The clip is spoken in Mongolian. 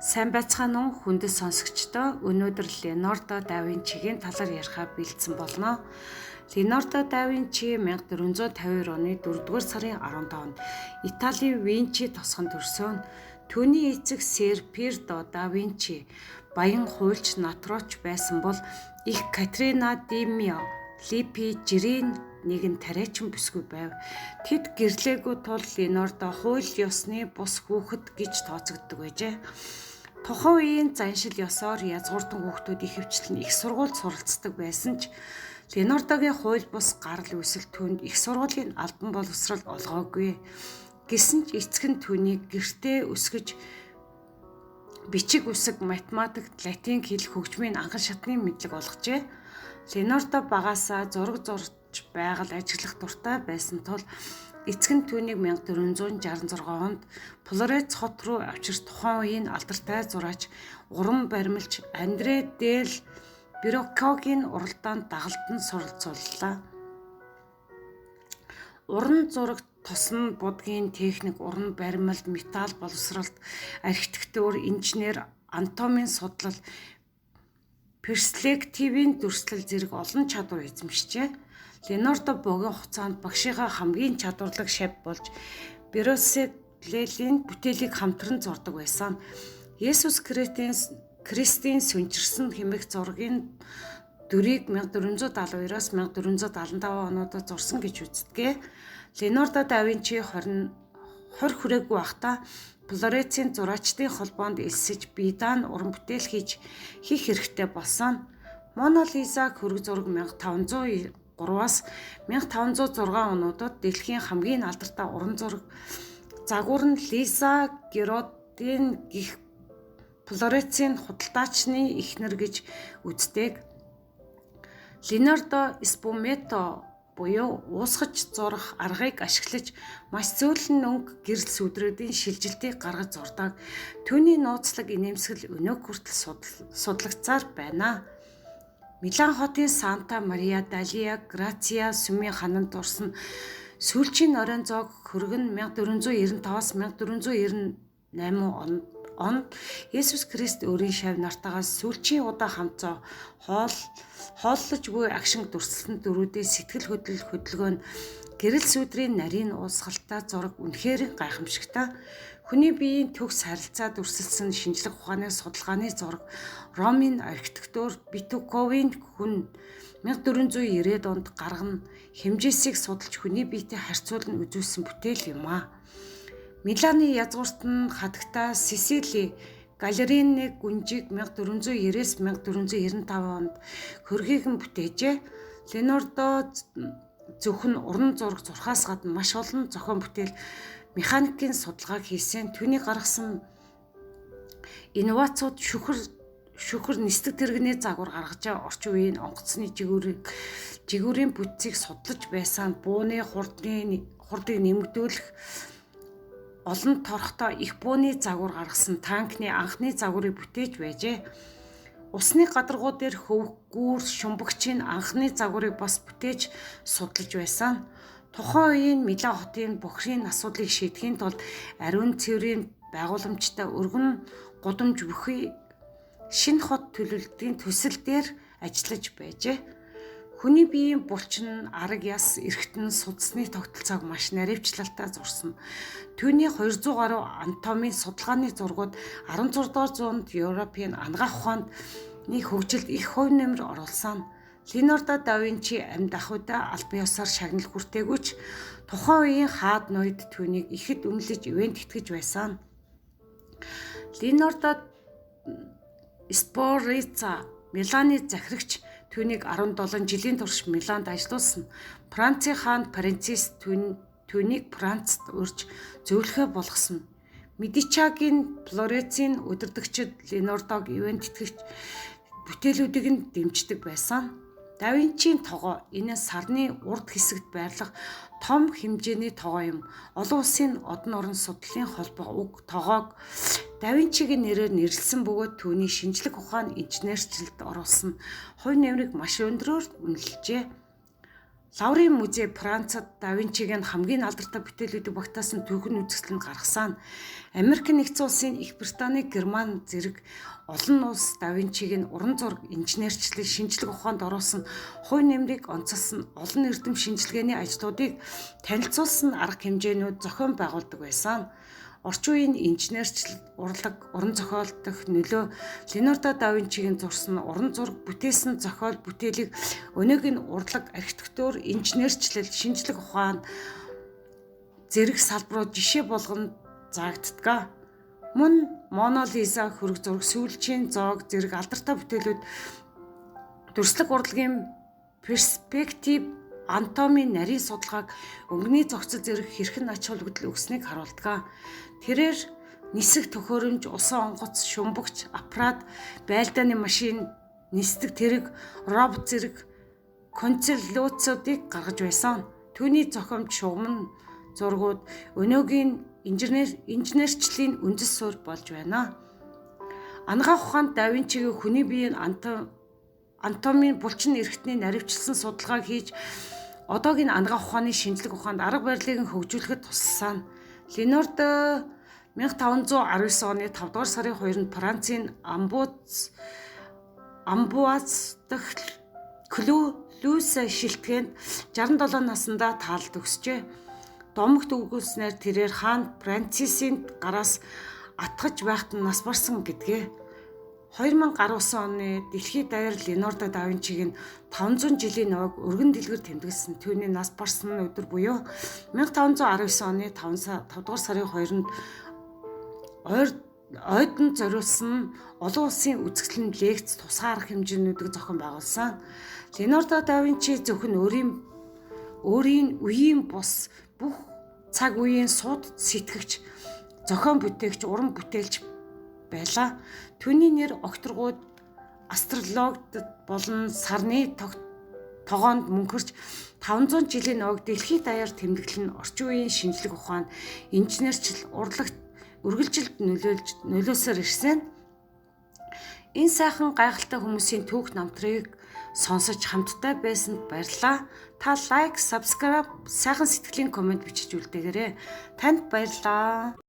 Сайн байцгаана уу хүндэт сонсогчдоо. Өнөөдөр Леонардо да Винчигийн талаар ярихаар бэлдсэн болно. Леонардо да Винчи 1452 оны 4-р сарын 15-нд Италийн Винчи тосгонд төрсөн. Түүний эцэг Сэр Пьеро да Винчи баян хуульч натрууч байсан бол их Катерина ди Липи жирийн нэгэн тариачин бүсгүй байв. Тэд гэрлээгүй тул Леонардо хууль ёсны бус хүүхэд гэж тооцогддог байжээ. Тухайн үеийн заншил ёсоор язгууртан хүүхдүүд ихэвчлэн их сургуульд суралцдаг байсан ч Леонардогийн хууль бус гарал үүсэл түүнд их сургуулийн албан боловсрол олгоогүй. Гэсэн ч эцэг нь түүнийг гэртээ өсгөж бичиг үсэг, математик, латин хэл хөгжмийн анхан шатны мэдлэг олгожээ. Леонардо багаасаа зураг зурж байгаль ажиллах дуртай байсан тул эцэг нь түүнийг 1466 онд Флоренц хот руу авчирч тухайн үеийн алдартай зураач уран баримлч Андре дель Верроккогийн уралдаанд дагалдан суралцууллаа. Уран зураг, тосон будгийн техник, уран баримлал, металл боловсролт, архитектур, инженер, анатомийн судлал, перспективийн дүрслэл зэрэг олон чадвар эзэмшжээ. Леонардо богино хугацаанд багшийнхаа хамгийн чадварлаг шавь болж Брюсселийн бүтээлийг хамтран зурдаг байсан. Есүс Христийн сүнчирсэн хэмээх зургийн дүрийг 1472-аас 1475 онуудад зурсан гэж үздэг. Леонардо да Винчи 20 хүрээгүй байхдаа Флоренцийн зураачдын холбоонд элсэж биедаан уран бүтээл хийх хэрэгтэй болсон. Мона Лизаг хөрөг зураг 1503-аас 1506 онуудад дэлхийн хамгийн алдартай уран зураг загвар нь Лиза Геродийн гих Флоренцийн худалдаачны эхнэр гэж үздэг. Леонардо Спумето буюу уусгаж зурах аргыг ашиглаж маш зөөлөн өнгө гэрэл сүдрүүдийн шилжилтийг гаргаж зурдаг. Түүний нууцлаг инээмсэгэл өнөөг хүртэл судлагцаар байна. Милан хотын Санта Мария Далия Грация сүмийн хананд дурсан сүүлчийн оройн зоог хөрөг нь 1495-аас 1498 онд Есүс Христ өөрийн шавь нартаагаас сүүлчийн удаа хамт хооллож буй агшин дүрслэлтэн дөрүүдээ сэтгэл хөдлөлгөө нь гэрэл сүдрийн нарийн уусгалтай зураг үнэхээр гайхамшигтай. Хүний биеийн төгс харилцаа дүрсэлсэн шинжлэх ухааны судалгааны зураг Ромын архитектур Битуковын хүн 1490-ад онд гаргана хэмжээсийг судалж хүний биетэй харьцуулан үзүүлсэн бүтээл юм а. Миланы язгууртан хатагта Сицили галерейны гүнжиг 1490-ээс 1495 онд хөргийгэн бүтээжээ. Леонардо зөвхөн уран зураг зурхаас гадна маш олон зохион бүтээл механикийн судалгааг хийсэн. Түүний гаргасан инновацууд шүхэр нисдэг тэрэгний загвар гаргаж орчин үеийн онгоцны жигүүрийн бүтцийг судлаж байсан. Бууны хурдыг нэмэгдүүлэх олон торхтой их бууны загвар гаргасан танкны анхны загварыг бүтээж байжээ. Усны гадаргуу дээр хөвөх гүүр шумбагчийн анхны загварыг бас бүтээж судалж байсан. Тухайн үеийн Милан хотын бохирын асуудлыг шийдэхийн тулд ариун цэврийн байгууламжтай өргөн гудамж бүхий шинэ хот төлөвлөлтийн төсөл дээр ажиллаж байжээ. Хүний биеийн булчин, арга яс, эргэтэн, судасны тогтолцоог маш наривчлалтай зурсан. Түүний 200 гаруй анатомийн судалгааны зургууд 16 дугаар зуунд Европын анагаах ухааны хөгжилд их хувь нэмэр оруулсан. Леонардо да Винчи амьд ахуйдаа албан ёсоор шагнал хүртээгүй ч тухайн үеийн хаад ноёд түүнийг ихэд үнэлж ивент итгэж байсан. Леонардо Споррица Миланы захирагч түүнийг 17 жилийн турш Миланд ажилуулсан. Францын хаан Францис түүнийг Францад урьж зөвлөхөө болгосон. Медичагийн Флоренцийн удирдагчид Леонардог ивент итгэгч бүтээлүүдийг нь дэмждэг байсан. Да Винчийн тогоо энэ сарны урд хэсэгт байрлах том хэмжээний тогоо юм. Олон улсын одон орон судлалын холбоо уг тогоог Да Винчигийн нэрээр нэрлсэн бөгөөд түүний шинжлэх ухааны инженерчлэлд оруулсан хувь нэмрийг маш өндөрөөр үнэлжээ. Лаврын музей Францад Да Винчигийн хамгийн алдартай бүтээлүүдийг багтаасан түүхэн үзэсгэлэн гаргасан. Америк нэгдсэн улсын Их Британи, Герман зэрэг олон улс Да Винчигийн уран зураг, инженерчлэг, шинжлэх ухаанд оруулсан хувь нэмрийг онцолсон олон эрдэм шинжилгээний ажлуудыг танилцуулсан арга хэмжээнүүд зохион байгуулдаг байсан. Орчин үеийн инженерчлэл, урлаг, уран зохиол дэх нөлөө Леонардо да Винчигийн зурсан уран зураг, бүтээсэн зохиол бүтээлийг өнөөгийн урлаг, архитектур, инженерчлэл, шинжлэх ухаан зэрэг салбарууд жишээ болгон заагддаг. Мөн Моно Лиза хөрөг зураг, сүүлчийн зоог зэрэг алдартай бүтээлүүд дүрслэг урлагийн перспектив, анатомийн нарийн судалгааг, өнгөний зохицол зэрэг хэрхэн ач холбогдол өгснгийг харуулдаг. Тэрээр нисэх төхөөрөмж, усан онгоц, шумбагч, аппарат, байлдааны машин, нисдэг тэрэг, робот зэрэг концептуалуудыг гаргаж байсан. Түүний зохиомж шугам зургууд өнөөгийн инженерчлийн үндэс суурь болж байна. Анагаах ухаанд Да Винчигийн хүний биеийн анатомийн булчин эрхтний наривчлсан судалгааг хийж одоогийн анагаах ухааны шинжлэх ухаанд арга барилыг хөгжүүлэхэд тусалсан. Леонардо 1519 оны 5 дугаар сарын 2-нд Францын Амбуаз дахь Клюс шилтгэнд 67 наснда таалд өгсөжээ. Домогт өгүүлснээр тэрээр хаан Францисийн гараас атгаж байхад нас барсан гэдгээ. 2019 оны дэлхийд даяар Леонардо да Винчигийн 500 жилийн нойг өргөн дэлгэр тэмдэглэсэн. Түүний нас барсан өдөр буюу 1519 оны 5 дугаар сарын 2-нд ойдон зориулсан олон улсын үзэсгэлэн лекц тусгай арга хэмжээнүүдийг зохион байгуулсан. Леонардо да Винчи зөвхөн өөрийн үеийн бус бүх цаг үеийн сууд сэтгэгч, зохион бүтээгч, уран бүтээлч байлаа. Түүний нэр огторгууд, астрологид болон сарны тогоонд мөнхөрч 500 жилийн нойг дэлхийд даяар тэмдэглэн орчин үеийн шинжлэх ухаан, инженерчил, урлагт үргэлжилт нөлөөсөөр ирсэн. Энэ сайхан гайхалтай хүмүүсийн түүх намтрыг сонсож хамтдаа байсанд баярлалаа. Та лайк, subscribe, сайхан сэтгэлийн комент бичиж үлдээгээрэй. Танд баярлалаа.